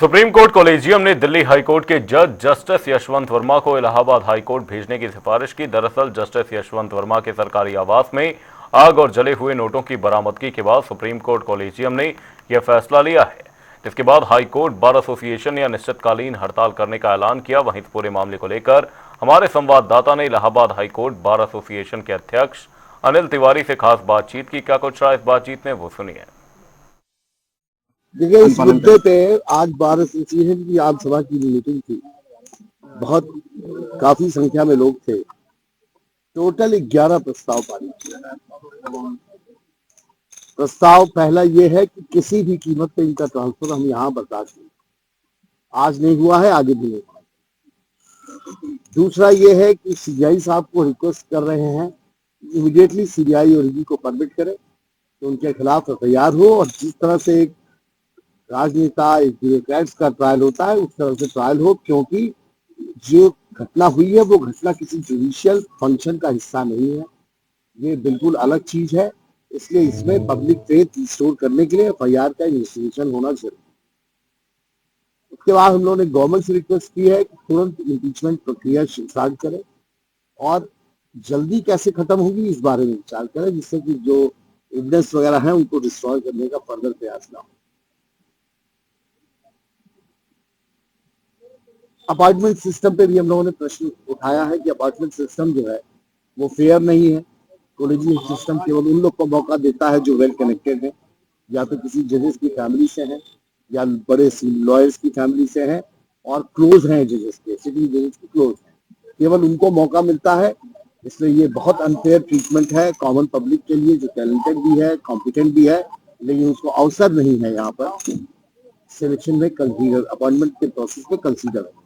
Supreme court collegium ने Delhi high court के जज जस्टिस यशवंत वर्मा को इलाहाबाद हाई कोर्ट भेजने की सिफारिश की। दरअसल जस्टिस यशवंत वर्मा के सरकारी आवास में आग और जले हुए नोटों की बरामदगी के बाद सुप्रीम कोर्ट कॉलेजियम ने यह फैसला लिया है। इसके बाद हाई कोर्ट बार एसोसिएशन ने अनिश्चितकालीन हड़ताल करने का ऐलान किया। वहीं पूरे मामले को लेकर हमारे संवाददाता ने Allahabad high court bar association के अध्यक्ष अनिल तिवारी से खास बातचीत की। क्या कुछ रहा इस बातचीत में, वो सुनिए। देखिए, इस मुद्दे पे आज बार एसोसिएशन की आम सभा की मीटिंग थी। काफी संख्या में लोग थे। टोटल 11 प्रस्ताव पारित किए। प्रस्ताव पहला ये है कि किसी भी कीमत पे इनका ट्रांसफर हम यहाँ बर्दाश्त नहीं, आज नहीं हुआ है, आगे भी नहीं हुआ। दूसरा ये है कि सीबीआई साहब को रिक्वेस्ट कर रहे हैं इमीडिएटली सीबीआई और ईडी को परमिट करे तो उनके खिलाफ एफआईआर हो और जिस तरह से एक राजनेता, एक ब्यूरोक्रेट्स का ट्रायल होता है उस तरह से ट्रायल हो, क्योंकि जो घटना हुई है वो घटना किसी जुडिशियल फंक्शन का हिस्सा नहीं है, ये बिल्कुल अलग चीज है। इसलिए इसमें पब्लिक फेथ रिस्टोर करने के लिए एफआईआर का इन्वेस्टिगेशन होना जरूरी। उसके बाद हम लोगों ने गवर्नमेंट से रिक्वेस्ट की है कि तुरंत इम्पीचमेंट प्रक्रिया स्टार्ट करें और जल्दी कैसे खत्म होगी इस बारे में विचार करें, जिससे कि जो एविडेंस वगैरह है उनको डिस्ट्रॉय करने का फर्दर प्रयास ना हो। अपार्टमेंट सिस्टम पे भी हम लोगों ने प्रश्न उठाया है कि अपार्टमेंट सिस्टम जो है वो फेयर नहीं है। कॉलेजियम सिस्टम केवल उन लोग को मौका देता है जो वेल कनेक्टेड है, या तो किसी जजेस की फैमिली से हैं या बड़े लॉयर्स की फैमिली से हैं और क्लोज हैं जजेस के, सिटिंग जजेस के क्लोज हैं, केवल उनको मौका मिलता है। इसलिए ये बहुत अनफेयर ट्रीटमेंट है कॉमन पब्लिक के लिए, जो टैलेंटेड भी है, कॉम्पिटेंट भी है, लेकिन उसको अवसर नहीं है यहाँ पर सिलेक्शन में कंसीडर, अपॉइंटमेंट के प्रोसेस में कंसीडर होता है।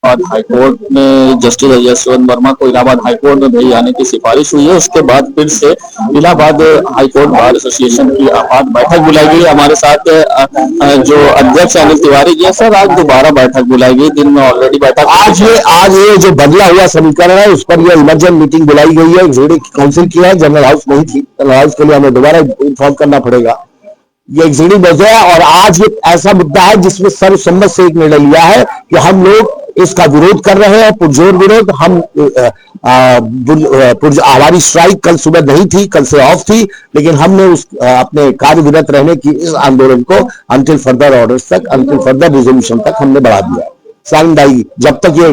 और हाईकोर्ट में जस्टिस यशवंत वर्मा को इलाहाबाद हाईकोर्ट में भेजे जाने की सिफारिश हुई है। उसके बाद फिर से इलाहाबाद हाईकोर्ट बार एसोसिएशन की आपात बैठक बुलाई गई। हमारे साथ जो अध्यक्ष अनिल तिवारी जी हैं। सर, आज दोबारा बैठक बुलाई गई, दिन में ऑलरेडी बैठक आज ये जो बदला हुआ समीकरण है उस पर यह इमरजेंट मीटिंग बुलाई गई है। एग्जीक्यूटिव काउंसिल की है, जनरल हाउस नहीं थी। जनरल हाउस के लिए हमें दोबारा इन्फॉर्म करना पड़ेगा। ये एग्जीक्यूटिव बचा है और आज ये ऐसा मुद्दा है जिसमें सर्वसम्मत से एक निर्णय लिया है कि हम लोग इसका विरोध कर रहे हैं, पुरजोर विरोध। हम हमारी स्ट्राइक कल सुबह नहीं थी, कल से ऑफ थी, लेकिन हमने उस अपने कार्यविरत रहने की इस आंदोलन को अंटिल फर्दर ऑर्डर्स तक, अंटिल फर्दर रिजोल्यूशन तक हमने बढ़ा दिया। साइंडाई जब तक ये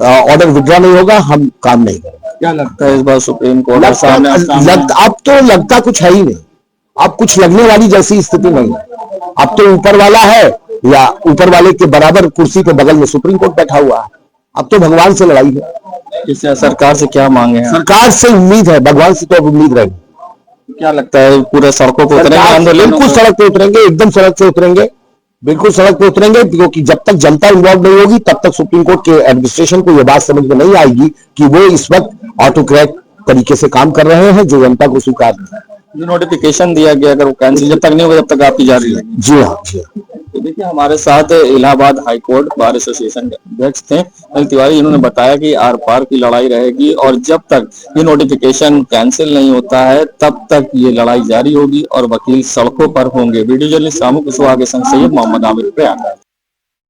ऑर्डर विड्रॉ नहीं होगा हम काम नहीं करेंगे। क्या लगता है इस बार सुप्रीम कोर्ट अब तो लगता कुछ है ही नहीं, अब कुछ लगने वाली जैसी स्थिति नहीं है। अब तो ऊपर वाला है या ऊपर वाले के बराबर कुर्सी के बगल में सुप्रीम कोर्ट बैठा हुआ है। अब तो भगवान से लड़ाई है। इससे सरकार से क्या मांगे हैं? सरकार से उम्मीद है, भगवान से तो अब उम्मीद रहेगी। क्या लगता है पूरे सड़कों पर उतरेंगे आंदोलन? बिल्कुल सड़क पे उतरेंगे, एकदम सड़क पे उतरेंगे, बिल्कुल सड़क पे उतरेंगे, क्योंकि जब तक जनता इन्वॉल्व नहीं होगी तब तक सुप्रीम कोर्ट के एडमिनिस्ट्रेशन को यह बात समझ में नहीं आएगी कि वो इस वक्त ऑटोक्रेट तरीके से काम कर रहे हैं जो जनता को स्वीकार नहीं है। जो नोटिफिकेशन दिया गया अगर वो कैंसिल जब तक नहीं होगा तब तक आपकी जारी रहेगी? जी हाँ, जी हाँ। तो देखिए, हमारे साथ इलाहाबाद हाईकोर्ट बार एसोसिएशन के अध्यक्ष थे अनिल तिवारी। इन्होंने बताया कि आर पार की लड़ाई रहेगी और जब तक ये नोटिफिकेशन कैंसिल नहीं होता है तब तक ये लड़ाई जारी होगी और वकील सड़कों पर होंगे। वीडियो जर्नलिस्ट रामू कुशवाहा के संग सैयद मोहम्मद आमिर प्रयाग।